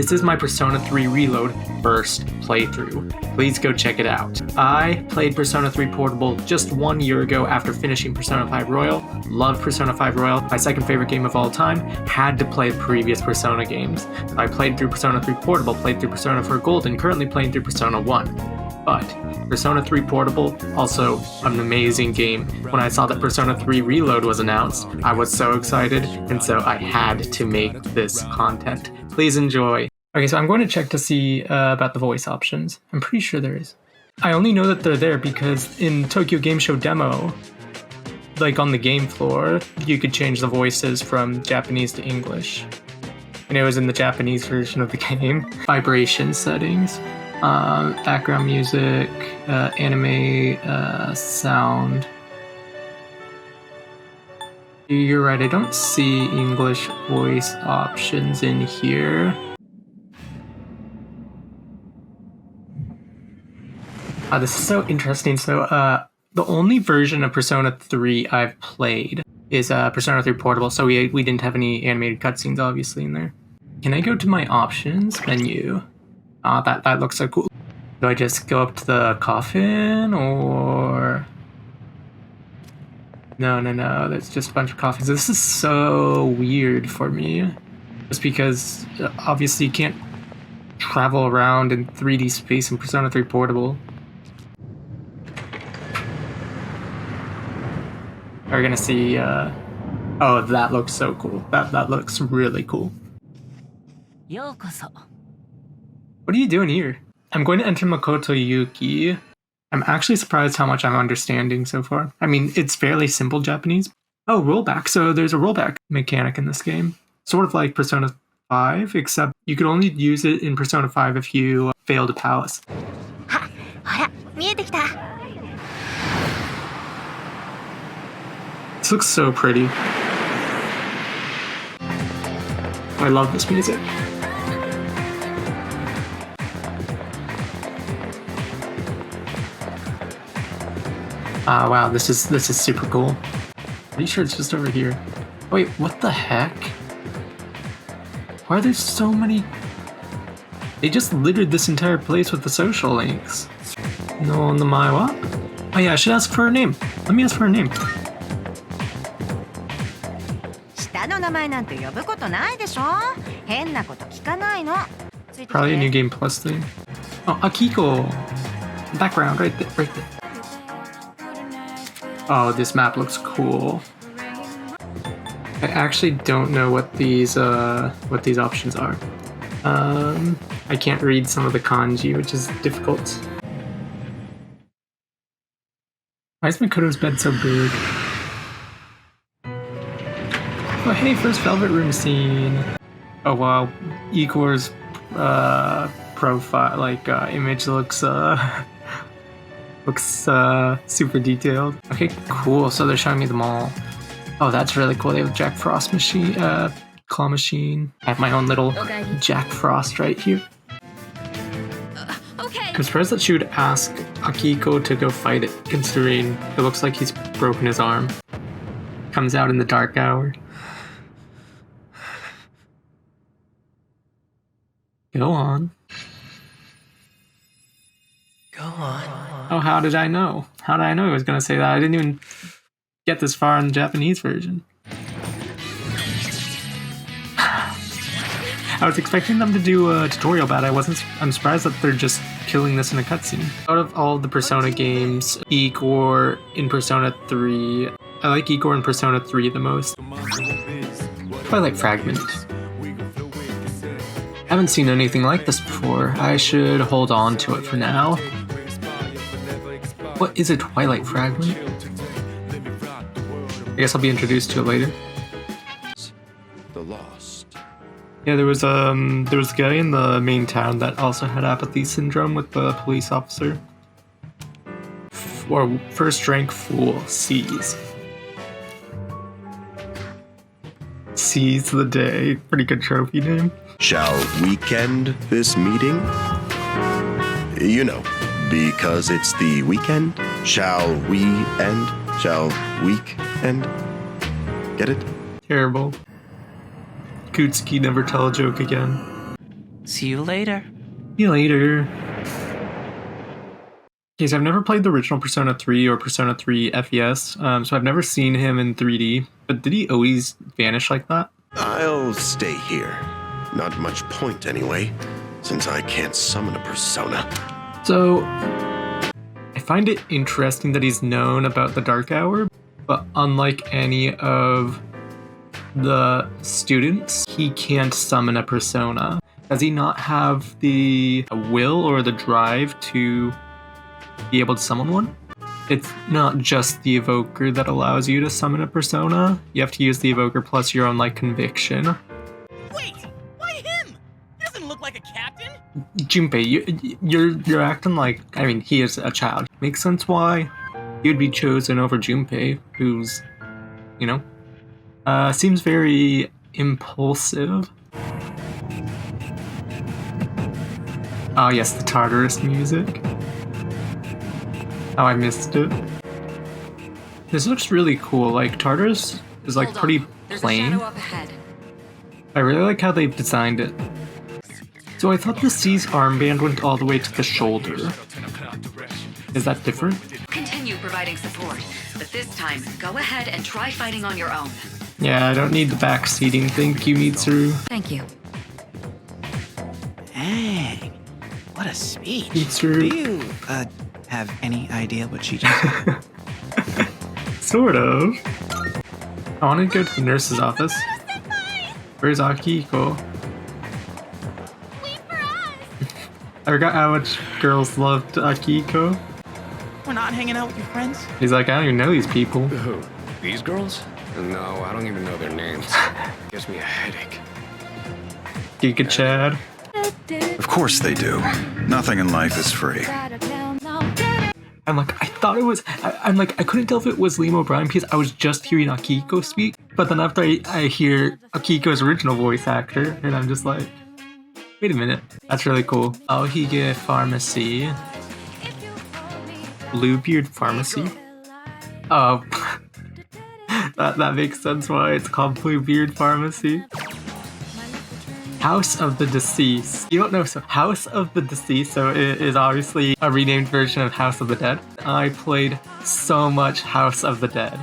This is my Persona 3 Reload first playthrough. Please go check it out. I played Persona 3 Portable just 1 year ago after finishing Persona 5 Royal. Loved Persona 5 Royal, my second favorite game of all time. Had to play previous Persona games. I played through Persona 3 Portable, played through Persona 4 Gold, and currently playing through Persona 1. But Persona 3 Portable, also an amazing game. When I saw that Persona 3 Reload was announced, I was so excited, and so I had to make this content. Please enjoy. Okay, so I'm going to check to see about the voice options. I'm pretty sure there is. I only know that they're there because in Tokyo Game Show demo, like on the game floor, you could change the voices from Japanese to English. And it was in the Japanese version of the game. Vibration settings, background music, anime, sound. You're right, I don't see English voice options in here. This is so interesting. So the only version of Persona 3 I've played is Persona 3 Portable, so we didn't have any animated cutscenes obviously in there. Can I go to my options menu? That looks so cool. Do I just go up to the coffin or... No, there's just a bunch of coffins. This is so weird for me. Just because obviously you can't travel around in 3D space in Persona 3 Portable. We're gonna see, oh, that looks so cool. That looks really cool. What are you doing here? I'm going to enter Makoto Yuki. I'm actually surprised how much I'm understanding so far. I mean, it's fairly simple Japanese. Oh, rollback. So there's a rollback mechanic in this game. Sort of like Persona 5, except you could only use it in Persona 5 if you failed a palace. This looks so pretty. I love this music. Wow, this is super cool. Pretty sure it's just over here. Wait, what the heck? Why are there so many? They just littered this entire place with the social links. No, the my what? Oh yeah, I should ask for her name. Let me ask for her name. Probably a New Game Plus thing. Oh, Akiko! Background, right there. Oh, this map looks cool. I actually don't know what these options are. I can't read some of the kanji, which is difficult. Why is Makoto's bed so big? Oh hey, first Velvet Room scene. Oh wow, Igor's profile, image looks super detailed. Okay, cool. So they're showing me them all. Oh, that's really cool. They have a Jack Frost machine, claw machine. I have my own little Jack Frost right here. Okay. I'm surprised that she would ask Akiko to go fight it, considering it looks like he's broken his arm. Comes out in the dark hour. Go on. Go on. Oh, how did I know? How did I know he was gonna say that? I didn't even get this far in the Japanese version. I was expecting them to do a tutorial battle. I'm surprised that they're just killing this in a cutscene. Out of all the Persona games, Igor in Persona 3, I like Igor in Persona 3 the most. Twilight Fragment. I haven't seen anything like this before. I should hold on to it for now. What is a Twilight Fragment? I guess I'll be introduced to it later. The Lost. Yeah, there was a guy in the main town that also had apathy syndrome with the police officer. Or first rank fool, seize. Seize the day. Pretty good trophy name. Shall weekend this meeting? You know, because it's the weekend. Shall we end? Shall week end? Get it? Terrible. Kutsuki never tell a joke again. See you later. See you later. Okay, so I've never played the original Persona 3 or Persona 3 FES, so I've never seen him in 3D, but did he always vanish like that? I'll stay here. Not much point anyway, since I can't summon a persona. So, I find it interesting that he's known about the Dark Hour, but unlike any of the students, he can't summon a persona. Does he not have the will or the drive to be able to summon one? It's not just the evoker that allows you to summon a persona. You have to use the evoker plus your own conviction. Wait, why him? He doesn't look like a captain. Junpei, you're acting like, I mean, he is a child. Makes sense why you'd be chosen over Junpei, who's, seems very impulsive. Oh yes, the Tartarus music. Oh, I missed it. This looks really cool. Tartarus is pretty plain. I really like how they've designed it. So I thought the C's armband went all the way to the shoulder. Is that different? Continue providing support, but this time, go ahead and try fighting on your own. Yeah, I don't need the back seating. Thank you, Mitsuru. Thank you. Dang, what a speech. Mitsuru. Do you, have any idea what she just said? Sort of. I want to go to the nurse's office. Where's Akiko? I forgot how much girls loved Akiko. We're not hanging out with your friends? He's like, I don't even know these people. Who? These girls? No, I don't even know their names. Gives me a headache. Giga Chad. Of course they do. Nothing in life is free. I'm like, I thought it was. I'm like, I couldn't tell if it was Liam O'Brien because I was just hearing Akiko speak. But then after I hear Akiko's original voice actor, and I'm just like, wait a minute, that's really cool. Aohige Pharmacy. Bluebeard Pharmacy? Oh, that makes sense why it's called Bluebeard Pharmacy. House of the Deceased. You don't know, so House of the Deceased, so it is obviously a renamed version of House of the Dead. I played so much House of the Dead.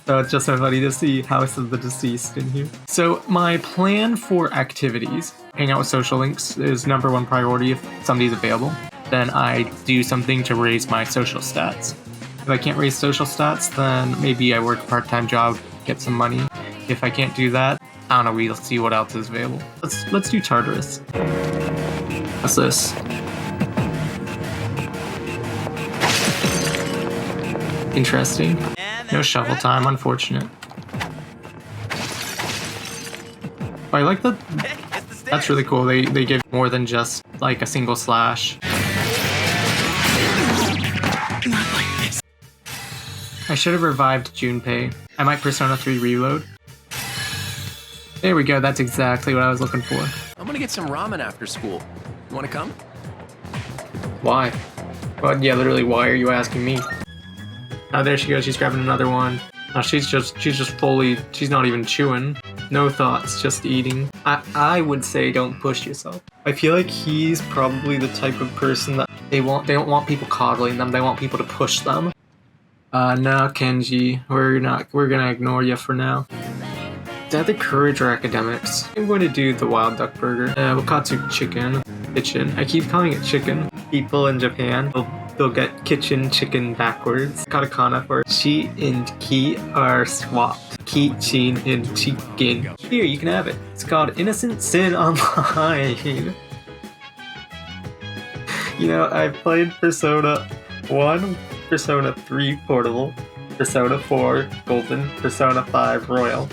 So it's just so funny to see House of the Deceased in here. So my plan for activities, hang out with social links, is #1 priority if somebody's available. Then I do something to raise my social stats. If I can't raise social stats, then maybe I work a part-time job, get some money. If I can't do that, I don't know, we'll see what else is available. Let's do Tartarus. What's this? Interesting. No shovel time, unfortunate. Oh, I like that. That's really cool. They give more than just a single slash. I should have revived Junpei. I might Persona 3 reload. There we go, that's exactly what I was looking for. I'm gonna get some ramen after school. You wanna come? Why? Well, yeah, literally, why are you asking me? Oh, there she goes, she's grabbing another one. No, she's just fully, she's not even chewing. No thoughts, just eating. I would say don't push yourself. I feel like he's probably the type of person that they don't want people coddling them, they want people to push them. No, Kenji, we're gonna ignore you for now. Is that the courage or academics? I'm going to do the wild duck burger. Wakatsu chicken. Kitchen. I keep calling it chicken. People in Japan, they'll get kitchen chicken backwards. Katakana for chi and ki are swapped. Kichin and chicken. Here, you can have it. It's called Innocent Sin Online. I played Persona 1, Persona 3 Portable, Persona 4 Golden, Persona 5 Royal.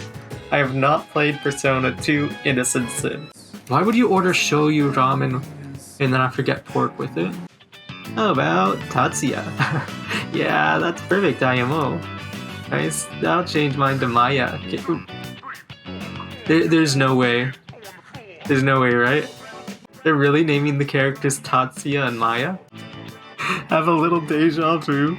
I have not played Persona 2 Innocent Sin. Why would you order shoyu ramen and then I forget pork with it? How about Tatsuya? Yeah, that's perfect, IMO. Nice. I'll change mine to Maya. There's no way. There's no way, right? They're really naming the characters Tatsuya and Maya? Have a little deja vu.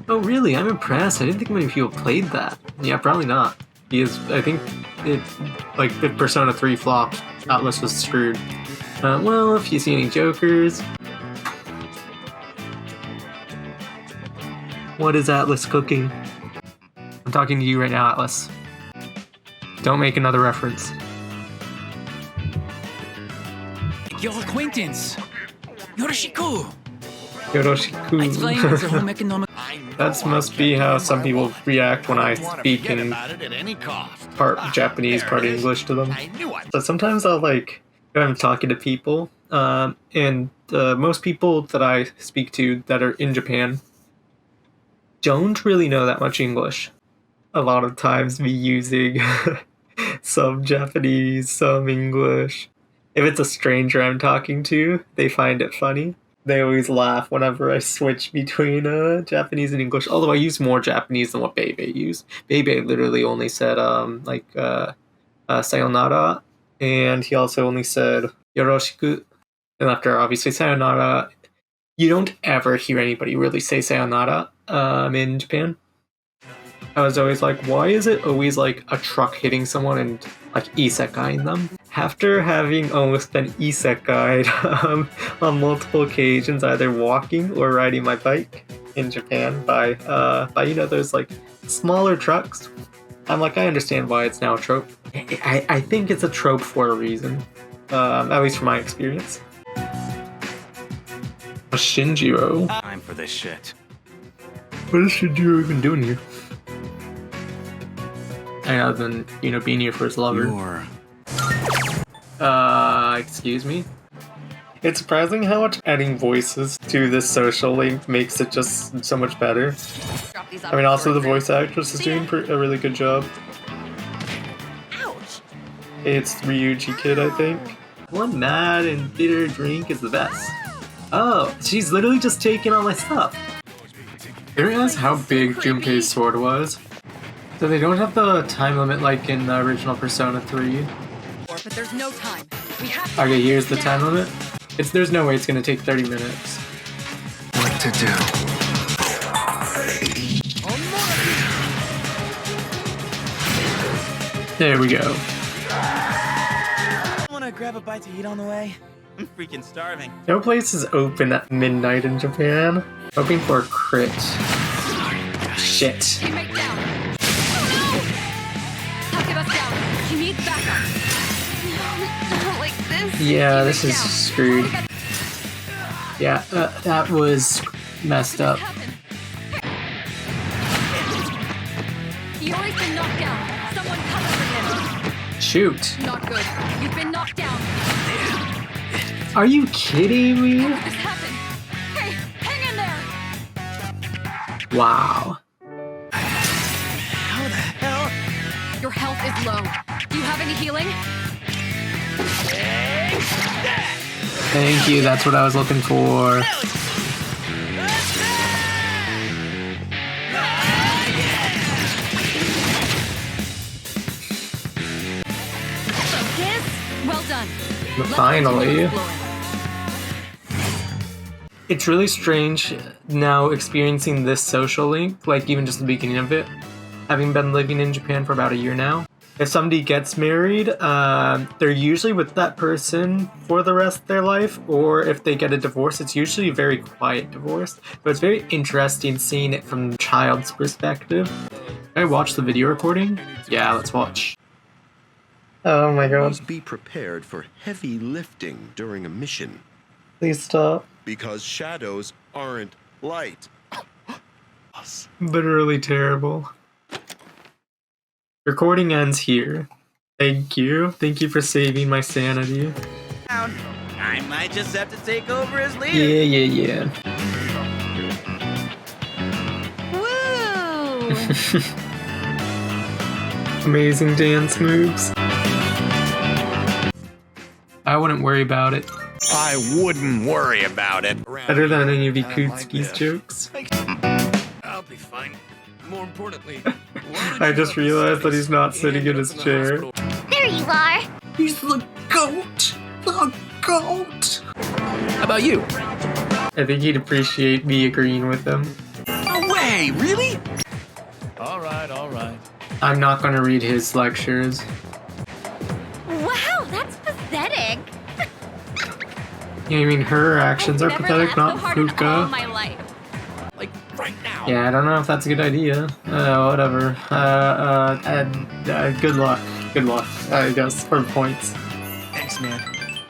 Oh really? I'm impressed. I didn't think many people played that. Yeah, probably not. Because I think if Persona 3 flopped, Atlas was screwed. Well, if you see any jokers. What is Atlas cooking? I'm talking to you right now, Atlas. Don't make another reference. Your acquaintance, Yoroshiku. Yoroshiku. That must be how some people react when I speak in part Japanese, part English to them. So sometimes I'll when I'm talking to people, and most people that I speak to that are in Japan don't really know that much English. A lot of times me using some Japanese, some English. If it's a stranger I'm talking to, they find it funny. They always laugh whenever I switch between Japanese and English. Although I use more Japanese than what Bebe used. Bebe literally only said sayonara, and he also only said yoroshiku. And after obviously sayonara, you don't ever hear anybody really say sayonara in Japan. I was always like, why is it always like a truck hitting someone and isekaiing them? After having almost been isekai'd on multiple occasions, either walking or riding my bike in Japan by those smaller trucks, I'm like, I understand why it's now a trope. I think it's a trope for a reason, at least from my experience. Shinjiro. Time for this shit. What is Shinjiro even doing here? Other than, being here for his lover. Excuse me? It's surprising how much adding voices to this social link makes it just so much better. I mean, also the voice actress is doing a really good job. Ouch! It's Ryuji Kid, I think. One mad and bitter drink is the best. Oh, she's literally just taking all my stuff. I didn't realize how big Junpei's sword was. So they don't have the time limit like in the original Persona 3. But there's no time. We have to Okay, here's the time limit. There's no way it's gonna take 30 minutes. What to do? There we go. Wanna grab a bite to eat on the way? I'm freaking starving. No place is open at midnight in Japan. Hoping for a crit. Shit. teammate down. Oh no! Takeba's down. He needs backup. Not like this. Yeah, this Teammate is down. screwed. Yeah, that was messed up. Yori's been knocked down. Someone cover for him. Shoot. Not good. You've been knocked down. Are you kidding me? How did this happen? Hey, hang in there. Wow. How the hell? Your health is low. Do you have any healing? Thank you, that's what I was looking for. Focus. Well done. Let's Finally. continue exploring. It's really strange now experiencing this social link, even just the beginning of it, having been living in Japan for about a year now. If somebody gets married, they're usually with that person for the rest of their life, or if they get a divorce, it's usually a very quiet divorce. But it's very interesting seeing it from the child's perspective. Can I watch the video recording? Yeah, let's watch. Oh my god. Always be prepared for heavy lifting during a mission, Please stop. because shadows aren't light. Literally terrible. Recording ends here. Thank you. Thank you for saving my sanity. I might just have to take over as leader. Yeah. Woo! Amazing dance moves. I wouldn't worry about it. I wouldn't worry about it. Better than any of Ikutsuki's jokes. I'll be fine. More importantly, I just realized that he's not sitting in his chair. There you are. He's the goat! The goat! how about you? I think he'd appreciate me agreeing with him. No way, really? All right. I'm not gonna read his lectures. Wow, that's pathetic. Yeah, I mean, her actions are I've never pathetic, laughed not so hard in all Fuka. my life. Like, right now. Yeah, I don't know if that's a good idea. Whatever. Good luck. Good luck, I guess, for points. Thanks, man.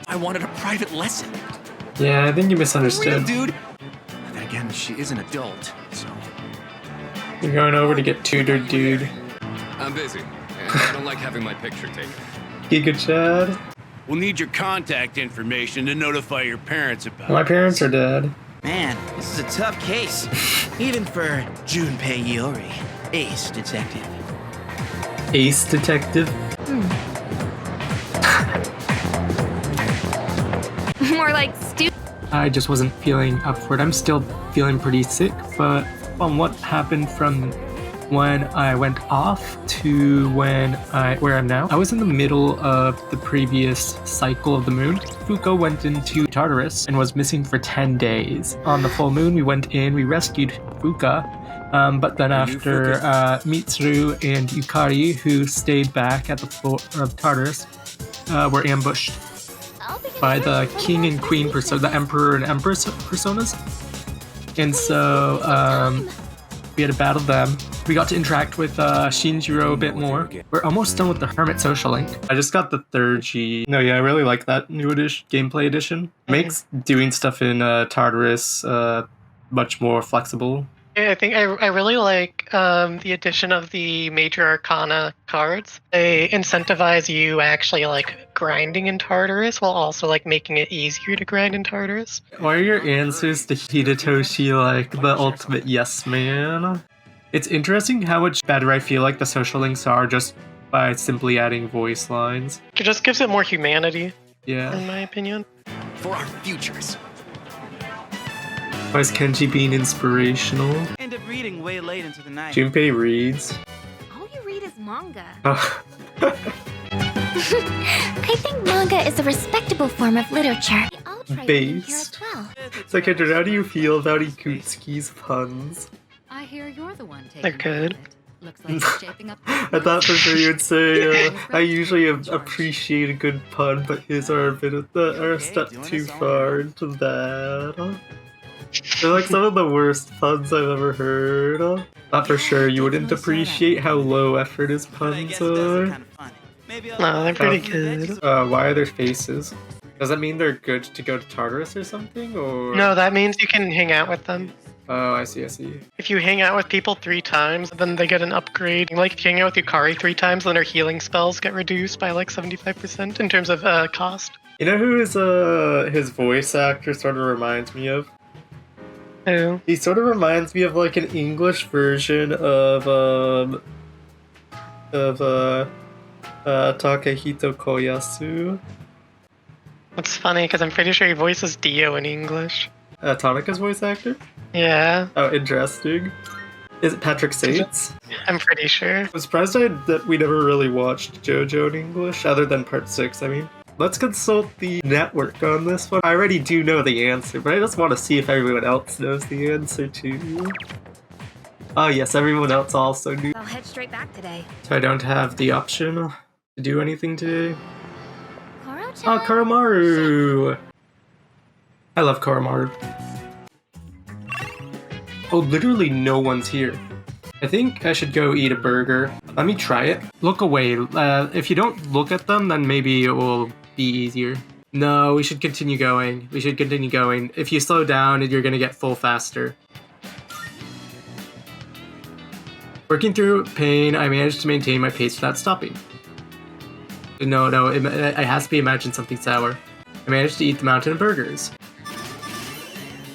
I wanted a private lesson. Yeah, I think you Real, misunderstood. dude. Then again, she is an adult, so... You're going over to get tutored, dude. I'm busy, and I don't like having my picture taken. Giga Chad. We'll need your contact information to notify your parents about My it. parents are dead. Man, this is a tough case. Even for Junpei Iori, ace detective. Ace detective. More like stupid. I just wasn't feeling up for it. I'm still feeling pretty sick, but from what happened from when I went off to where I'm now, I was in the middle of the previous cycle of the moon. Fuko went into Tartarus and was missing for 10 days. On the full moon, we went in, we rescued Fuka, but then after Mitsuru and Yukari, who stayed back at the floor of Tartarus, were ambushed by the king and queen persona, the emperor and empress personas. And so we had to battle them. We got to interact with Shinjiro a bit more. We're almost done with the Hermit Social Link. I just got the 3rd G. No, yeah, I really like that new gameplay edition. Makes doing stuff in Tartarus much more flexible. I think I really like the addition of the major arcana cards. They incentivize you actually like grinding in Tartarus while also like making it easier to grind in Tartarus. Why are your answers to Hidetoshi like the ultimate yes man? It's interesting how much better I feel like the social links are just by simply adding voice lines. It just gives it more humanity, Yeah. in my opinion. For our futures. Why is Kenji being inspirational? End up reading way late into the night. Junpei reads. All you read is manga. Oh. I think manga is a respectable form of literature. I'll try it in here Base. as well. So Kendra, how do you feel about Ikutsuki's puns? I hear you're the one taking They're good. care of it. Looks like it's shaping up. I thought for sure you would say, I usually appreciate a good pun, but his are a step too far into that. They're like some of the worst puns I've ever heard. Thought for sure you wouldn't appreciate how low effort his puns are. No, they're pretty good. Why are their faces? Does that mean they're good to go to Tartarus or something, or...? No, that means you can hang out with them. Oh, I see, I see. If you hang out with people 3 times, then they get an upgrade. Like if you hang out with Yukari 3 times, then her healing spells get reduced by like 75% in terms of cost. You know who his voice actor sort of reminds me of? Who? He sort of reminds me of like an English version of Takehito Koyasu. That's funny because I'm pretty sure he voices Dio in English. Tanaka's voice actor? Yeah, Oh, interesting. Is it Patrick Sates? I'm pretty sure. I'm surprised that we never really watched JoJo in English, other than part 6, I mean. Let's consult the network on this one. I already do know the answer, but I just want to see if everyone else knows the answer too. Oh yes, everyone else also knew. I'll head straight back today. So I don't have the option to do anything today. Koro-chan. Oh, Koromaru! I love Koromaru. Oh, literally no one's here. I think I should go eat a burger. Let me try it. Look away. If you don't look at them, then maybe it will be easier. No, we should continue going. We should continue going. If you slow down, you're gonna get full faster. Working through pain, I managed to maintain my pace without stopping. No, it has to be Imagine Something Sour. I managed to eat the mountain of burgers.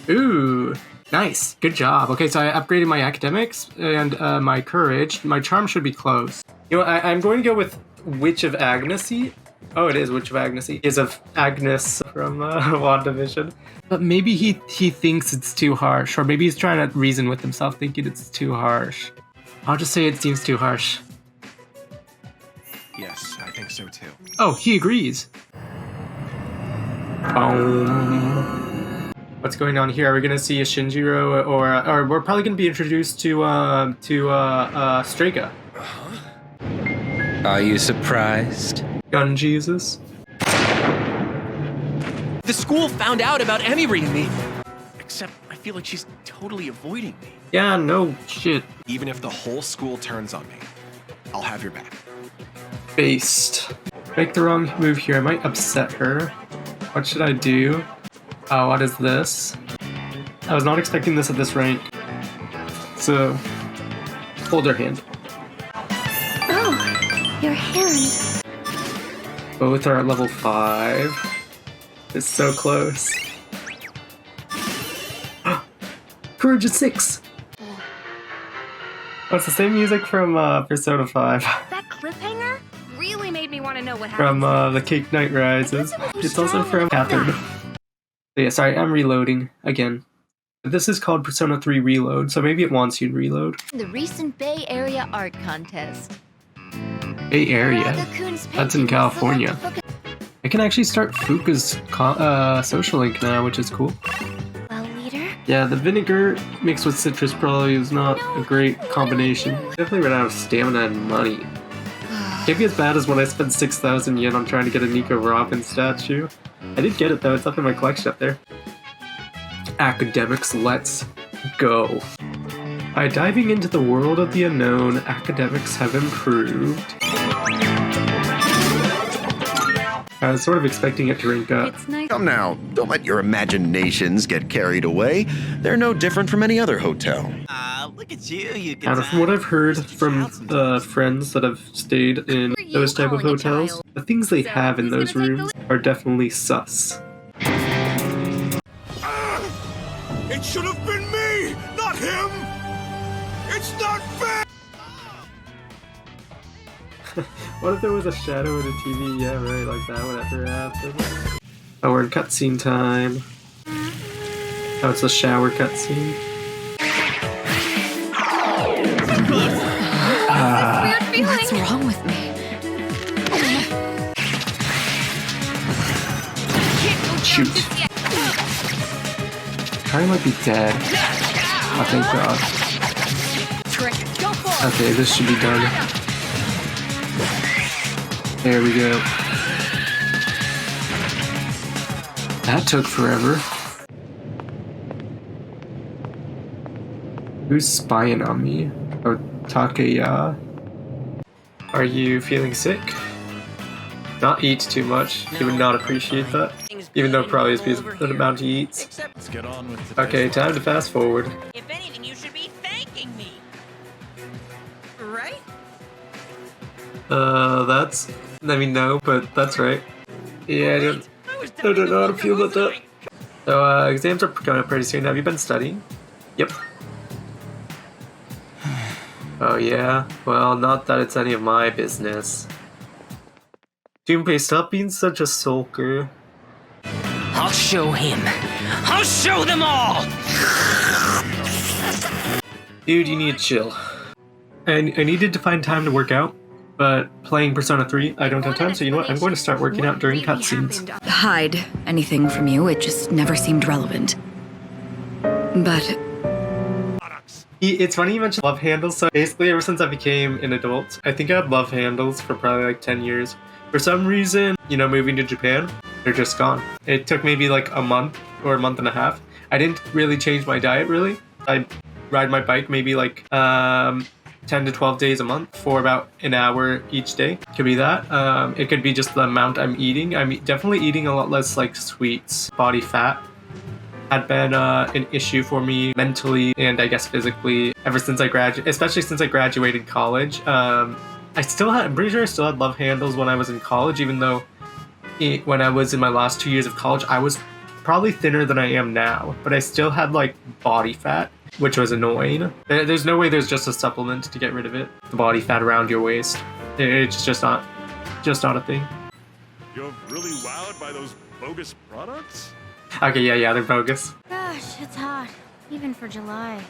Ooh, nice. Good job. Okay, so I upgraded my academics and my courage. My charm should be close. You know, I'm going to go with Witch of Agnesy. Oh, it is Witch of Agnesy. Is of Agnes from WandaVision. But maybe he thinks it's too harsh, or maybe he's trying to reason with himself, thinking it's too harsh. I'll just say it seems too harsh. Yes, I think so too. Oh, he agrees. What's going on here? Are we gonna see a Shinjiro, or we're probably gonna be introduced to Strega? Are you surprised? Gun Jesus. The school found out about Emmy reading me. Except I feel like she's totally avoiding me. Yeah, no shit. Even if the whole school turns on me, I'll have your back. Based. Make the wrong move here. I might upset her. What should I do? Oh, what is this? I was not expecting this at this rank. So, hold her hand. Oh, your hand. Both are at level 5. It's so close. Courage is 6! Oh, it's the same music from Persona 5. That cliffhanger really made me want to know what happened. From the Cake Night Rises. It's also from Catherine. Yeah, sorry, I'm reloading again. This is called Persona 3 Reload, so maybe it wants you to reload. The recent Bay Area art contest. Bay Area? That's in California. I can actually start Fuka's social link now, which is cool. Well, leader? Yeah, the vinegar mixed with citrus probably is not a great combination. Definitely ran out of stamina and money. Can't be as bad as when I spent 6,000 yen on trying to get a Nico Robin statue. I did get it though, it's up in my collection up there. Academics, let's go. By diving into the world of the unknown, academics have improved. I was sort of expecting it to rank up. Come now, don't let your imaginations get carried away. They're no different from any other hotel. Look at you And from what I've heard from friends that have stayed in those type of hotels, the things they have in those rooms are definitely sus. It should have been me, not him! It's not fair! What if there was a shadow in the TV? Yeah, right, like that would ever happen. Oh, we're in cutscene time. Oh, it's a shower cutscene. What's wrong with me? Shoot. Kari might be dead. Oh, thank God. Okay, this should be done. There we go. That took forever. Who's spying on me? Oh, Takeya. Are you feeling sick? Not eat too much. He would not appreciate that. Even though probably it's because of the amount he eats. Let's get on with the Okay, time to fast forward. If anything, you should be thanking me. Right? That's... I mean, no, but that's right. Yeah, I don't know how to feel about that. So, exams are coming up pretty soon. Have you been studying? Yep. Oh, yeah? Well, not that it's any of my business. Junpei, stop being such a sulker. I'll show him. I'll show them all! Dude, you need to chill. And I needed to find time to work out, but playing Persona 3, I don't have time, so you know what? I'm going to start working out during cutscenes. Hide anything from you, it just never seemed relevant. But It's funny you mentioned love handles, so basically ever since I became an adult, I think I had love handles for probably like 10 years. For some reason, you know, moving to Japan, they're just gone. It took maybe like a month or a month and a half. I didn't really change my diet, really. I ride my bike maybe like 10 to 12 days a month for about an hour each day. Could be that. It could be just the amount I'm eating. I'm definitely eating a lot less like sweets. Body fat had been an issue for me mentally and I guess physically ever since I graduated, especially since I graduated college. I'm pretty sure I still had love handles when I was in college, even though when I was in my last 2 years of college, I was probably thinner than I am now, but I still had like body fat, which was annoying. There's no way there's just a supplement to get rid of it. The body fat around your waist. It's just not a thing. You're really wowed by those bogus products? Okay, yeah, they're bogus. Gosh, it's hot. Even for July.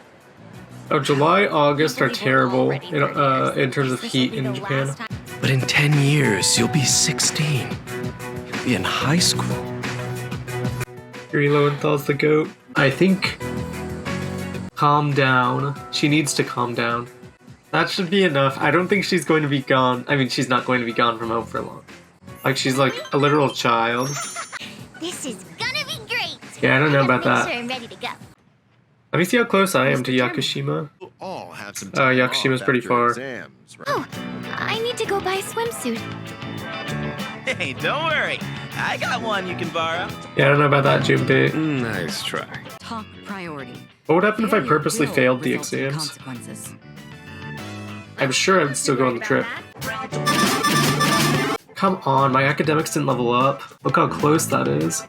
Oh, July, August are terrible in terms of heat in Japan. But in 10 years, you'll be 16. You'll be in high school. Yuri Lowenthal's the GOAT. I think... Calm down. She needs to calm down. That should be enough. I don't think she's going to be gone. I mean, she's not going to be gone from home for long. Like, she's like a literal child. This is gonna Yeah, I don't know about that. Sure I'm ready to go. Let me see how close I am to Yakushima. All have some Yakushima's pretty far. Exams, right? Oh, I need to go buy a swimsuit. Hey, don't worry. I got one you can borrow. Yeah, I don't know about that, Junpei. Nice try. Top priority. What would happen if I Failure purposely will failed the result in exams? consequences. I'm sure I'd still go on the trip. Come on, my academics didn't level up. Look how close that is.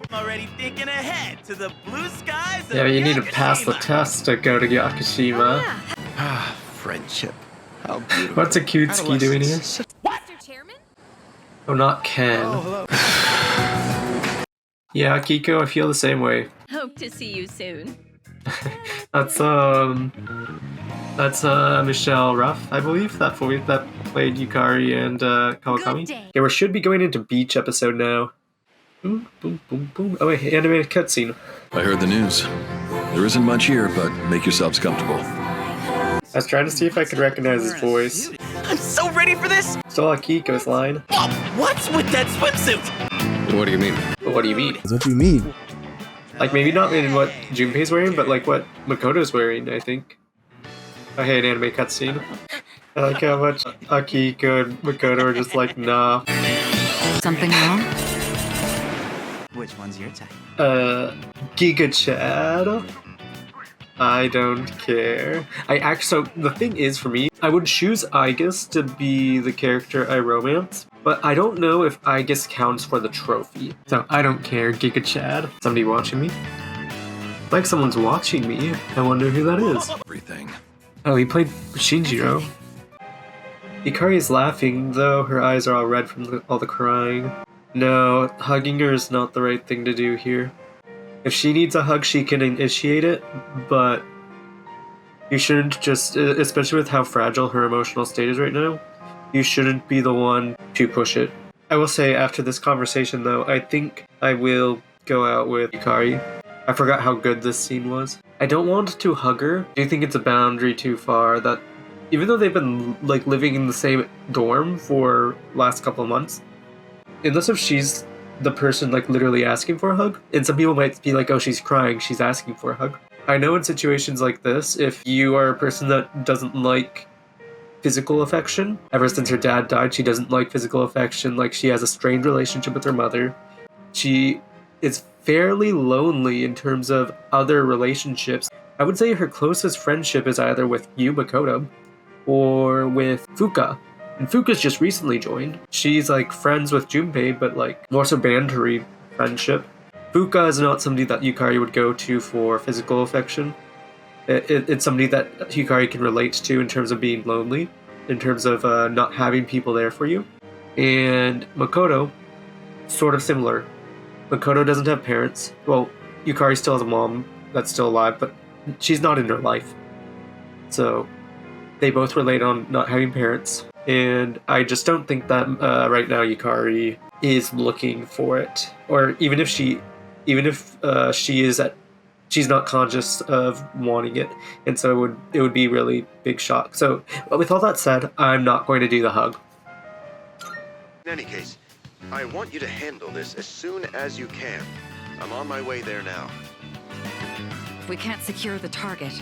I'm already thinking ahead to the blue skies of Yeah, you need to pass the Yakushima. test to go to Yakushima. Ah, friendship. How beautiful. What's a cute ski doing here? Mr. Chairman? Oh, not Ken. Yeah, Kiko, I feel the same way. Hope to see you soon. That's Michelle Ruff, I believe, that played Yukari and Kawakami. Good day. Okay, we should be going into beach episode now. Boom, boom, boom, boom. Oh wait, animated cutscene. I heard the news. There isn't much here, but make yourselves comfortable. I was trying to see if I could recognize his voice. I'm so ready for this. Still a Kiko's line. Oh, what's with that swimsuit? What do you mean? But what do you mean? What do you mean? Like maybe not in what Junpei's wearing, but like what Makoto's wearing, I think. Oh hey, an anime cutscene. I like how much Akiko and Makoto are just like, nah. Something wrong? Which one's your type? Giga Chad? I don't care. So the thing is for me, I would choose Aigis to be the character I romance, but I don't know if Aigis counts for the trophy. So I don't care, Giga Chad. Somebody watching me? Like someone's watching me. I wonder who that is. Everything. Oh, he played Shinjiro. Yukari is laughing, though her eyes are all red from all the crying. No, hugging her is not the right thing to do here. If she needs a hug, she can initiate it, but you shouldn't just, especially with how fragile her emotional state is right now, you shouldn't be the one to push it. I will say, after this conversation, though, I think I will go out with Yukari. I forgot how good this scene was. I don't want to hug her. I do think it's a boundary too far that, even though they've been like living in the same dorm for last couple of months, unless if she's the person like literally asking for a hug, and some people might be like, oh, she's crying, she's asking for a hug. I know in situations like this, if you are a person that doesn't like physical affection, ever since her dad died, she doesn't like physical affection, like she has a strained relationship with her mother. She is fairly lonely in terms of other relationships. I would say her closest friendship is either with you, Makoto, or with Fuka. And Fuka's just recently joined. She's like friends with Junpei, but like more so bantery friendship. Fuka is not somebody that Yukari would go to for physical affection. It's somebody that Yukari can relate to in terms of being lonely, in terms of not having people there for you. And Makoto, sort of similar. Makoto doesn't have parents. Well, Yukari still has a mom that's still alive, but she's not in her life. So they both relate on not having parents. And I just don't think that right now Yukari is looking for it. Or even if she is she's not conscious of wanting it. And so it would be really big shock. So with all that said, I'm not going to do the hug. In any case, I want you to handle this as soon as you can. I'm on my way there now. If we can't secure the target,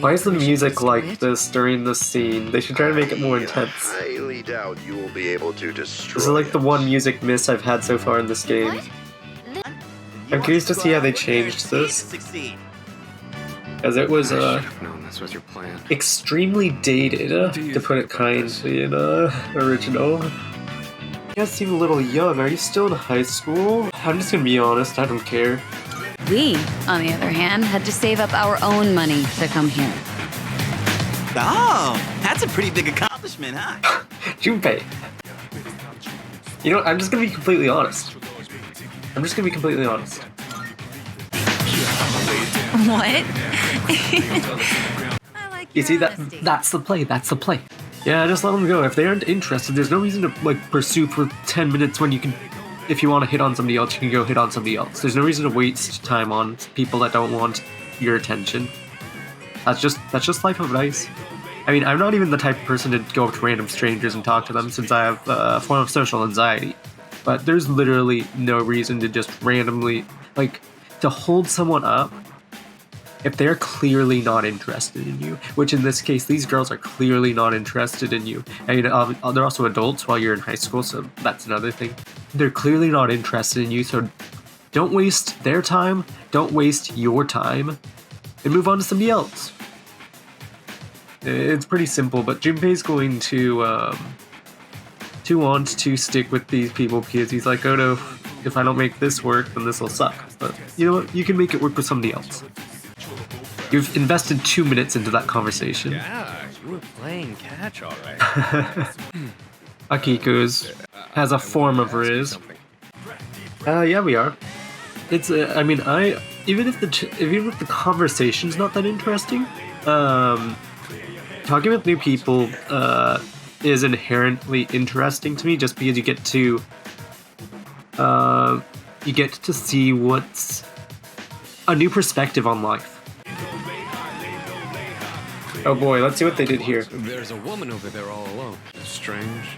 why is the music like this during this scene? They should try to make it more intense. I highly doubt you will be able to destroy This is like the one music miss I've had so far in this game. I'm curious to see how they changed this. As it was This was your plan. extremely dated, to put it kindly, in original. You guys seem a little young. Are you still in high school? I'm just gonna be honest, I don't care. We, on the other hand, had to save up our own money to come here. Oh, that's a pretty big accomplishment, huh? Junpei. You know what, I'm just gonna be completely honest. What? You see, that's the play. Yeah, just let them go. If they aren't interested, there's no reason to like pursue for 10 minutes when you can. If you want to hit on somebody else, you can go hit on somebody else. There's no reason to waste time on people that don't want your attention. That's just life advice. I mean, I'm not even the type of person to go up to random strangers and talk to them since I have a form of social anxiety. But there's literally no reason to just randomly, like, to hold someone up if they're clearly not interested in you, which in this case, these girls are clearly not interested in you. I mean, they're also adults while you're in high school, so that's another thing. They're clearly not interested in you, so don't waste their time, don't waste your time, and move on to somebody else. It's pretty simple, but Junpei's going to want to stick with these people because he's like, oh no, if I don't make this work, then this will suck. But you know what? You can make it work with somebody else. You've invested 2 minutes into that conversation. Yeah, you were playing catch, all right. Akiko's has a form of Riz. Yeah, we are. It's I mean, even if the conversation's not that interesting, talking with new people is inherently interesting to me, just because you get to see what's a new perspective on life. Oh boy, let's see what they did here. There's a woman over there all alone. Strange.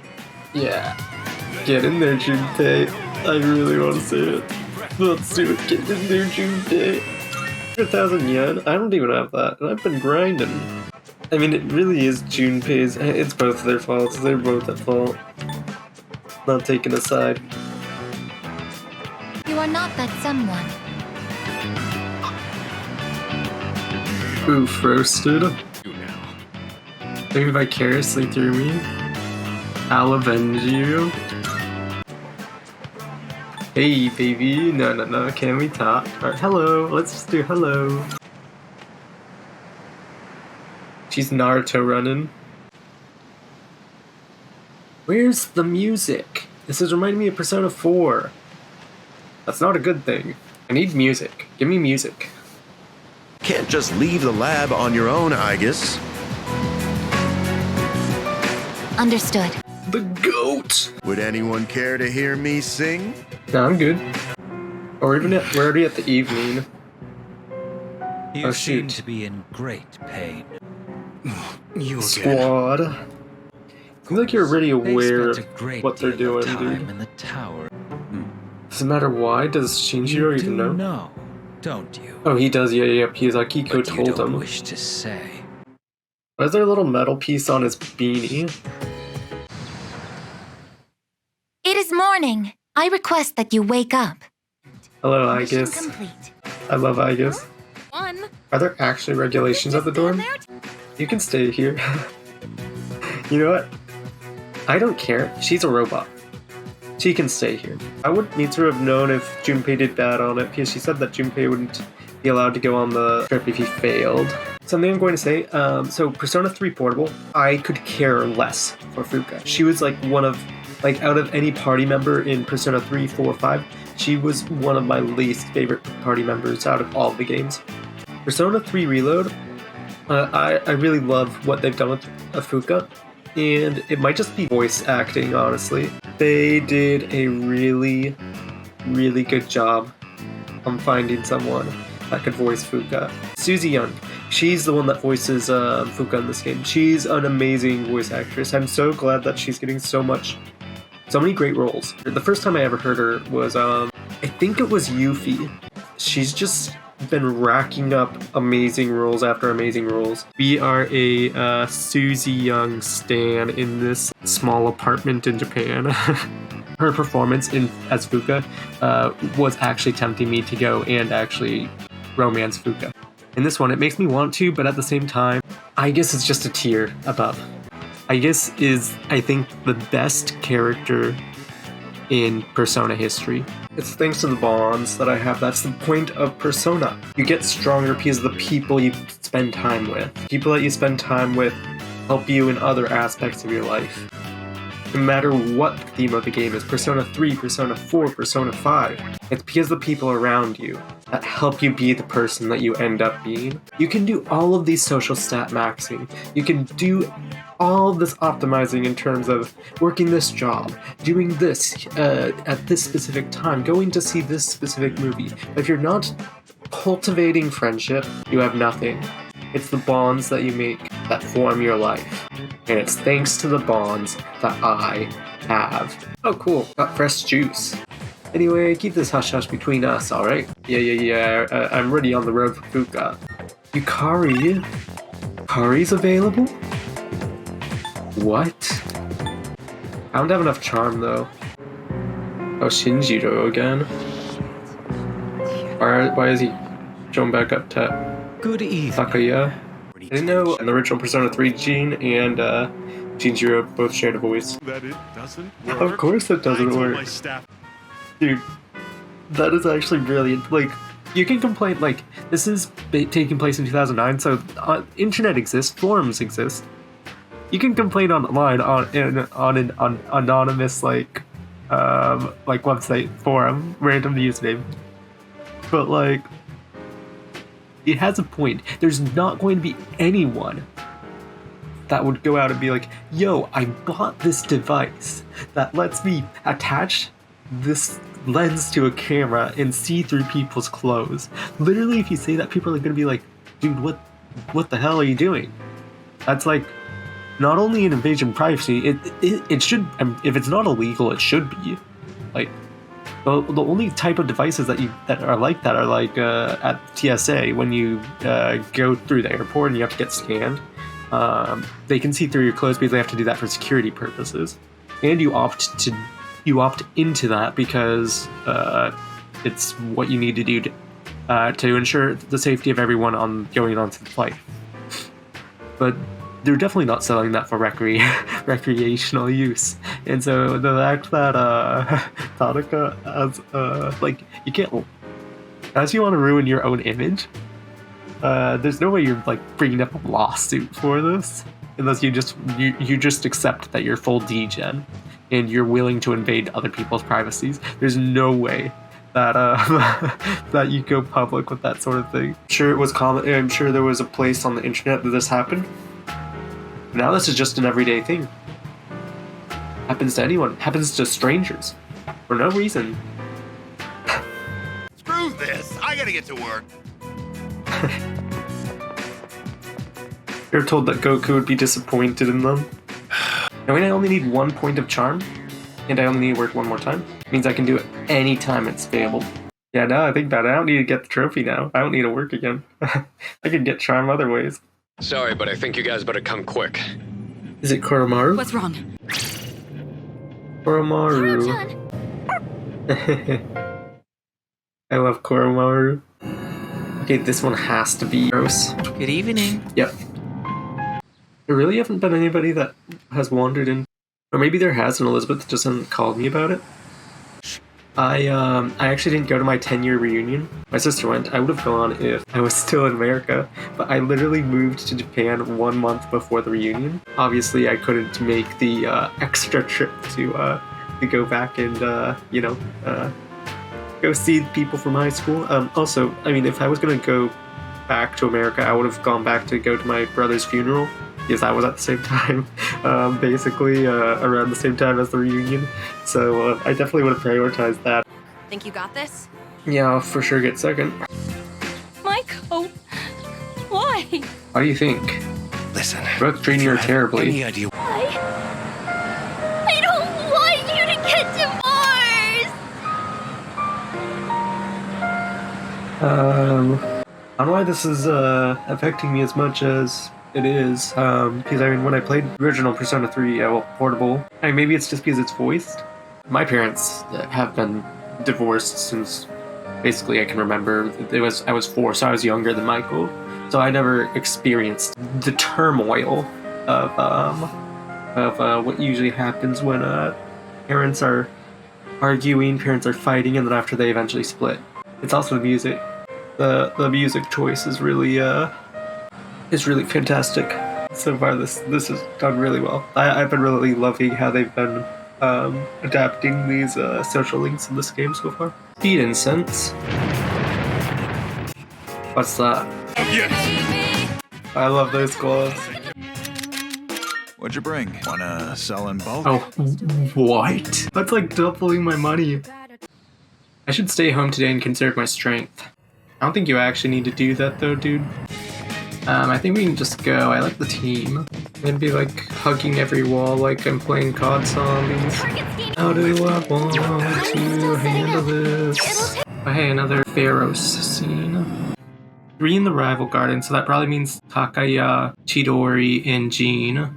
Yeah. Get in there, Junpei. I really want to see it. Let's do it. Get in there, Junpei. 100,000 yen? I don't even have that, and I've been grinding. I mean, it really is Junpei's. It's both their faults. They're both at fault. Not taking a side. You are not that someone. Oof, roasted. Maybe vicariously through me. I'll avenge you. Hey, baby. No. Can we talk? Alright, hello. Let's just do hello. She's Naruto running. Where's the music? This is reminding me of Persona 4. That's not a good thing. I need music. Give me music. Can't just leave the lab on your own, I guess. Understood. The goat! Would anyone care to hear me sing? No, I'm good. We're already at the evening. You Oh, seem shoot. to be in great pain. You Squad. Seems like you're already aware They spent a great what they're deal of doing, time dude. in the tower. Doesn't matter why. Does Shinjiro You even do know? know, don't you? Oh, he does. Yeah. He's Akiko But you told don't him. wish to say. Why is there a little metal piece on his beanie? It is morning. I request that you wake up. Hello, Mission Agus. complete. I love Agus. One. Are there actually regulations at the dorm? You can stay here. You know what? I don't care. She's a robot. She can stay here. I would need to have known if Junpei did bad on it, because she said that Junpei wouldn't be allowed to go on the trip if he failed. Something I'm going to say, so Persona 3 Portable, I could care less for Fuka. She was like one of, like out of any party member in Persona 3, 4, 5, she was one of my least favorite party members out of all the games. Persona 3 Reload, I really love what they've done with Fuka, and it might just be voice acting, honestly. They did a really, really good job on finding someone that could voice Fuka. Suzy Young, she's the one that voices Fuka in this game. She's an amazing voice actress. I'm so glad that she's getting so many great roles. The first time I ever heard her was, I think it was Yuffie. She's just been racking up amazing roles after amazing roles. We are a Suzy Young stan in this small apartment in Japan. Her performance as Fuka was actually tempting me to go and actually romance Fuka. In this one, it makes me want to, but at the same time, I guess it's just a tier above. I guess is, I think, the best character in Persona history. It's thanks to the bonds that I have. That's the point of Persona. You get stronger because of the people you spend time with. People that you spend time with help you in other aspects of your life. No matter what the theme of the game is, Persona 3, Persona 4, Persona 5, it's because of the people around you that help you be the person that you end up being. You can do all of these social stat maxing. You can do all this optimizing in terms of working this job, doing this at this specific time, going to see this specific movie. But if you're not cultivating friendship, you have nothing. It's the bonds that you make that form your life. And it's thanks to the bonds that I have. Oh cool, got fresh juice. Anyway, keep this hush-hush between us, alright? Yeah. I'm ready on the road for Fuka. Yukari? Yukari's available? What? I don't have enough charm, though. Oh, Shinjiro again. Why is he showing back up to Good evening. Takaya? I didn't know in the original Persona 3, Jean and Shinjiro both shared a voice. That it doesn't work. Of course it doesn't I told work. my staff. Dude, that is actually brilliant. Like, you can complain, like, this is taking place in 2009, so internet exists, forums exist. You can complain online on an anonymous, like website, forum, random username. But, like, it has a point. There's not going to be anyone that would go out and be like, yo, I bought this device that lets me attach this lens to a camera and see through people's clothes. Literally, if you say that, people are going to be like, dude, what the hell are you doing? That's like not only an invasion of privacy, it should, if it's not illegal, it should be. Like, the only type of devices that are like at TSA when you go through the airport and you have to get scanned. They can see through your clothes because they have to do that for security purposes, and you opt into that because it's what you need to do to ensure the safety of everyone going onto the flight. But they're definitely not selling that for recreational use, and so the fact that Tanaka has like, you can't, as you want to ruin your own image. There's no way you're like bringing up a lawsuit for this, unless you just accept that you're full degen and you're willing to invade other people's privacies. There's no way that that you go public with that sort of thing. Sure, it was common. I'm sure there was a place on the internet that this happened. Now this is just an everyday thing. Happens to anyone. Happens to strangers for no reason. Screw this! I gotta get to work. You're told that Goku would be disappointed in them. Knowing I only need 1 point of charm, and I only need to work one more time, means I can do it anytime it's available. Yeah, now I think about it, I don't need to get the trophy now. I don't need to work again. I can get charm other ways. Sorry, but I think you guys better come quick. Is it Koromaru? What's wrong? Koromaru. I love Koromaru. Okay, this one has to be gross. Good evening. Yep. There really haven't been anybody that has wandered in. Or maybe there has, and Elizabeth just hasn't called me about it. I actually didn't go to my 10-year reunion. My sister went. I would have gone if I was still in America, but I literally moved to Japan 1 month before the reunion. Obviously, I couldn't make the extra trip to go back and go see people from high school. Also, I mean, if I was gonna go back to America, I would have gone back to go to my brother's funeral, because that was at the same time, basically around the same time as the reunion. So I definitely would have prioritized that. Think you got this? Yeah, I'll for sure get second. Michael, why? What do you think? Listen. Both treating her terribly. Any idea? Why? I don't want you to get divorced! I don't know why this is affecting me as much as it is, because I mean, when I played original Persona 3, portable, I mean, maybe it's just because it's voiced. My parents have been divorced since basically I can remember. I was 4, so I was younger than Michael, so I never experienced the turmoil of what usually happens when parents are arguing, parents are fighting, and then after they eventually split. It's also the music. The music choice is really fantastic. So far, this is done really well. I've been really loving how they've been adapting these social links in this game so far. Speed incense. What's that? Yes. I love those gloves. What'd you bring? Wanna sell in bulk? Oh, what? That's like doubling my money. I should stay home today and conserve my strength. I don't think you actually need to do that though, dude. I think we can just go. I like the team. I'd be like hugging every wall like I'm playing COD Zombies. How do I want to handle this? Oh, hey, another Pharos scene. 3 in the rival garden, so that probably means Takaya, Chidori, and Jean.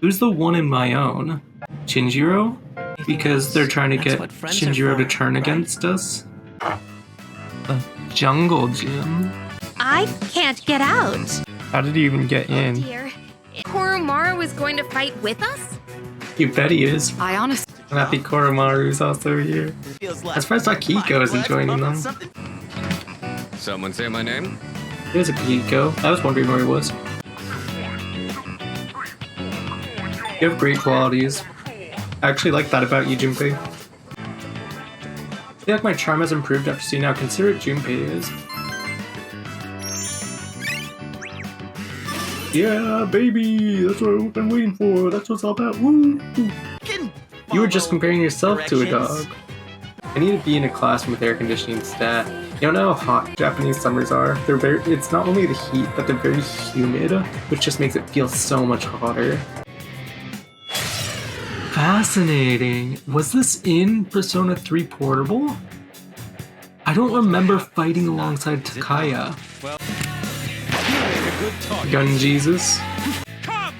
Who's the one in my own? Shinjiro? Because they're trying to get Shinjiro to turn against us? The jungle gym? I can't get out. How did he even get in? Dear, Koromaru was going to fight with us? You bet he is. I honestly... Happy Koromaru's also here. As far as Akiko isn't joining them. Someone say my name? There's Akiko. I was wondering where he was. You have great qualities. I actually like that about you, Junpei. I feel like my charm has improved after seeing how considerate Junpei is. Yeah, baby! That's what I've been waiting for. That's what it's all about. Woo! You were just comparing yourself to a dog. I need to be in a classroom with air conditioning stat. You don't know how hot Japanese summers are. It's not only the heat, but they're very humid, which just makes it feel so much hotter. Fascinating. Was this in Persona 3 Portable? I don't remember fighting alongside Takaya. Gun Jesus. Come,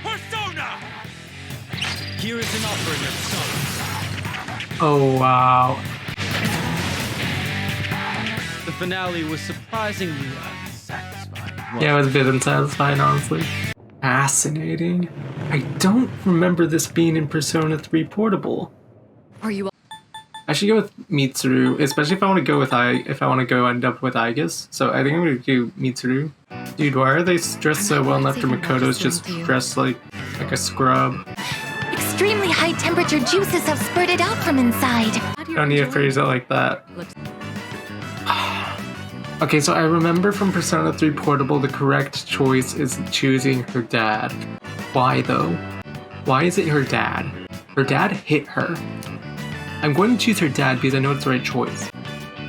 Persona! Here is an offering of sorrow. Oh wow. The finale was surprisingly unsatisfying. Yeah, it was a bit unsatisfying, honestly. Fascinating. I don't remember this being in Persona 3 Portable. Are you... I should go with Mitsuru, especially if I want to go with end up with Aigis. So I think I'm gonna do Mitsuru. Dude, why are they dressed so well after Makoto's just dressed like a scrub? Extremely high temperature juices have spurted out from inside. Don't need to phrase it like that. Okay, so I remember from Persona 3 Portable the correct choice is choosing her dad. Why though? Why is it her dad? Her dad hit her. I'm going to choose her dad because I know it's the right choice.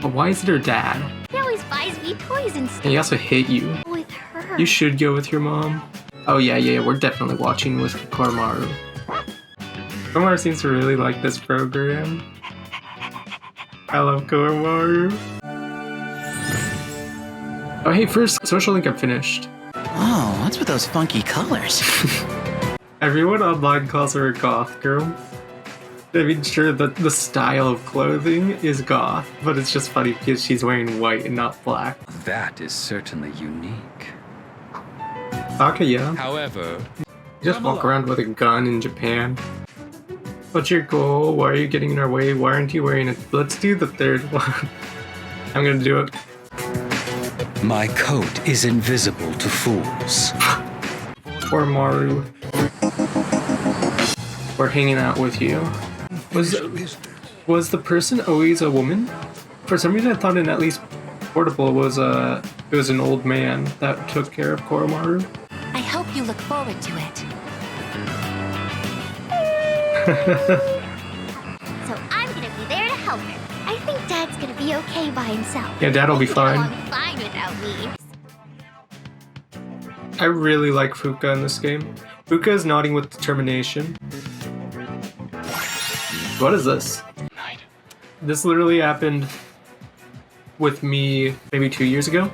But why is it her dad? He always buys me toys and stuff. And he also hit you. With her. You should go with your mom. Oh yeah, we're definitely watching with Koromaru. Koromaru seems to really like this program. I love Koromaru. Oh hey, first, Social Link up finished. Oh, what's with those funky colors? Everyone online calls her a goth girl. I mean, sure, the style of clothing is goth, but it's just funny because she's wearing white and not black. That is certainly unique. Okay, yeah. However, You just walk around with a gun in Japan. What's your goal? Why are you getting in our way? Why aren't you wearing it? Let's do the third one. I'm gonna do it. My coat is invisible to fools. Poor Maru. We're hanging out with you. Was the person always a woman? For some reason I thought in at least Portable it was an old man that took care of Koromaru. I hope you look forward to it. So I'm gonna be there to help her. I think Dad's gonna be okay by himself. Yeah, Dad'll be fine. He'll get along fine without me. I really like Fuka in this game. Fuka is nodding with determination. What is this? This literally happened with me maybe 2 years ago.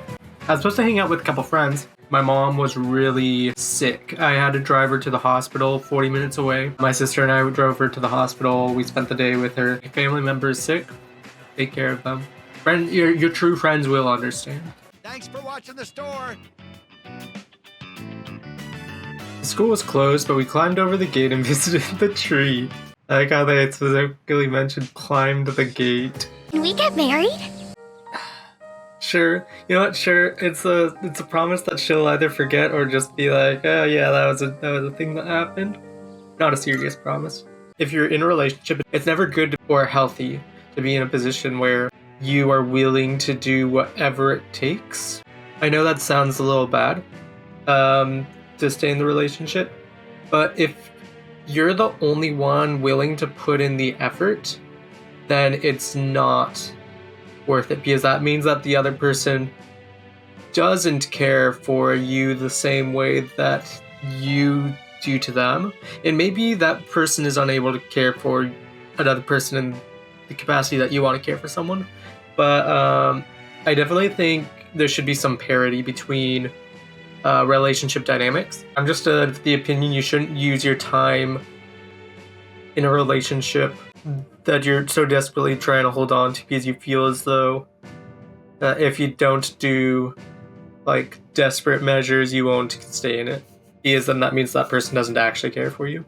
I was supposed to hang out with a couple friends. My mom was really sick. I had to drive her to the hospital 40 minutes away. My sister and I drove her to the hospital. We spent the day with her. A family member is sick. Take care of them. Your true friends will understand. Thanks for watching the store. The school was closed, but we climbed over the gate and visited the tree. I like how they specifically mentioned climbed the gate. Can we get married? Sure. You know what? Sure. It's a promise that she'll either forget or just be like, oh yeah, that was a thing that happened. Not a serious promise. If you're in a relationship, it's never good or healthy to be in a position where you are willing to do whatever it takes. I know that sounds a little bad, to stay in the relationship, but if you're the only one willing to put in the effort, then it's not worth it, because that means that the other person doesn't care for you the same way that you due to them. And maybe that person is unable to care for another person in the capacity that you want to care for someone. But I definitely think there should be some parity between relationship dynamics. I'm just of the opinion you shouldn't use your time in a relationship that you're so desperately trying to hold on to because you feel as though if you don't do like desperate measures, you won't stay in it. Because then that means that person doesn't actually care for you.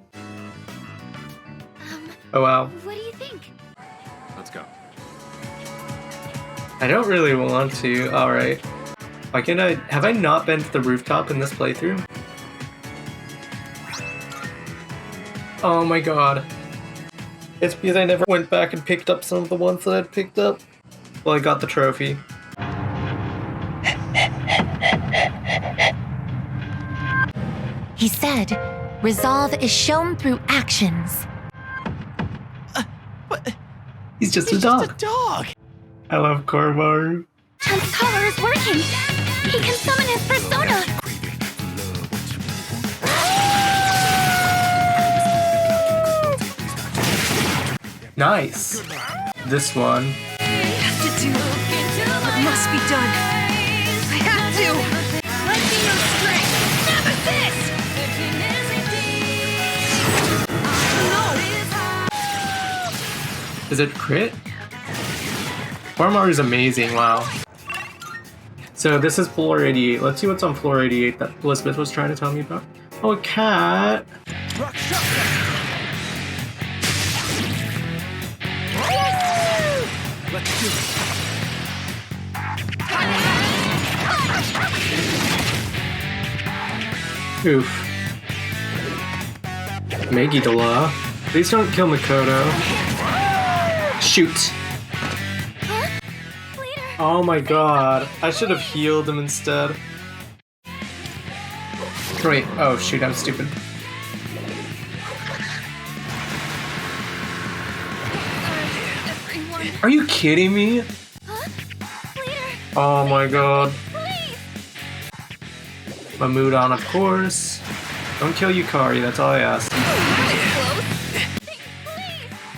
Oh wow. What do you think? Let's go. I don't really want to. Alright. Why can't I? Have I not been to the rooftop in this playthrough? Oh my god. It's because I never went back and picked up some of the ones that I'd picked up. Well, I got the trophy. He said, resolve is shown through actions. He's just a dog. Just a dog. I love Koromaru. Chan's collar is working. He can summon his persona. Nice. This one. What must be done? I have to. Let me know strength. Nemesis. No. Is it crit? Koromaru's amazing, wow. So this is floor 88. Let's see what's on floor 88 that Elizabeth was trying to tell me about. Oh, a cat. Let's do it. Oof. Megidala. Please don't kill Makoto. Shoot. Oh my god. I should have healed him instead. Wait. Oh shoot, I'm stupid. Are you kidding me? Oh my god. Mamudon, of course. Don't kill Yukari, that's all I ask.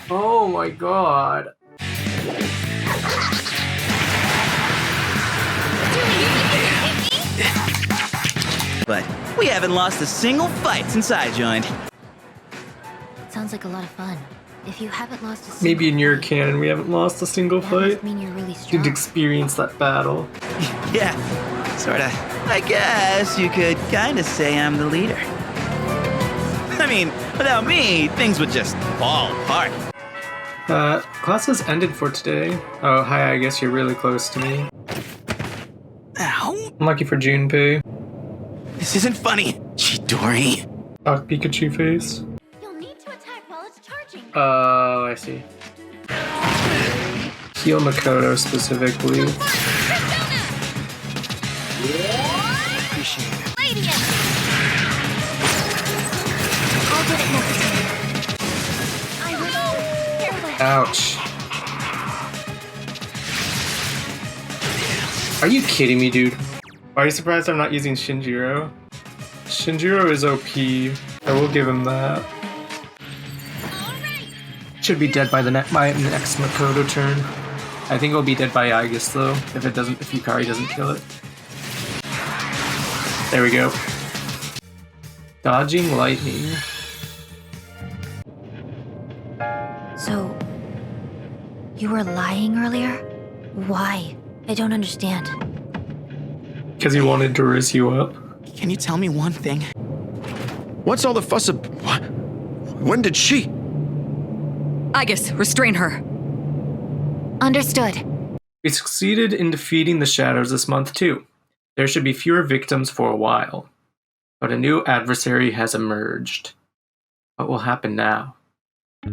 Oh my god. But we haven't lost a single fight since I joined. Sounds like a lot of fun. If you haven't lost a single Maybe in your canon we haven't lost a single that fight. must mean you're really strong. You'd experience that battle. Yeah, sorta. I guess you could kinda say I'm the leader. I mean, without me, things would just fall apart. Class has ended for today. Oh, hi, I guess you're really close to me. Ow. I'm lucky for Junpei. This isn't funny, Chidori. Talk Pikachu face. You'll need to attack while it's charging. Oh, I see. Heal Makoto specifically. Appreciate it. Radiant. I'll get it next time. I will. Careful. Ouch. Are you kidding me, dude? Are you surprised I'm not using Shinjiro? Shinjiro is OP. I will give him that. Should be dead by my next Makoto turn. I think it'll be dead by Aegis though, if Yukari doesn't kill it. There we go. Dodging lightning. So, you were lying earlier? Why? I don't understand. Because he wanted to raise you up. Can you tell me one thing? What's all the fuss about? What? When did she? Aegis, restrain her. Understood. We succeeded in defeating the shadows this month too. There should be fewer victims for a while. But a new adversary has emerged. What will happen now?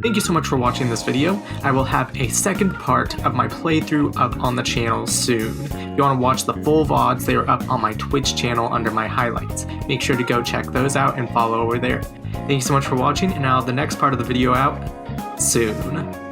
Thank you so much for watching this video. I will have a second part of my playthrough up on the channel soon. If you want to watch the full VODs, they are up on my Twitch channel under my highlights. Make sure to go check those out and follow over there. Thank you so much for watching, and I'll have the next part of the video out soon.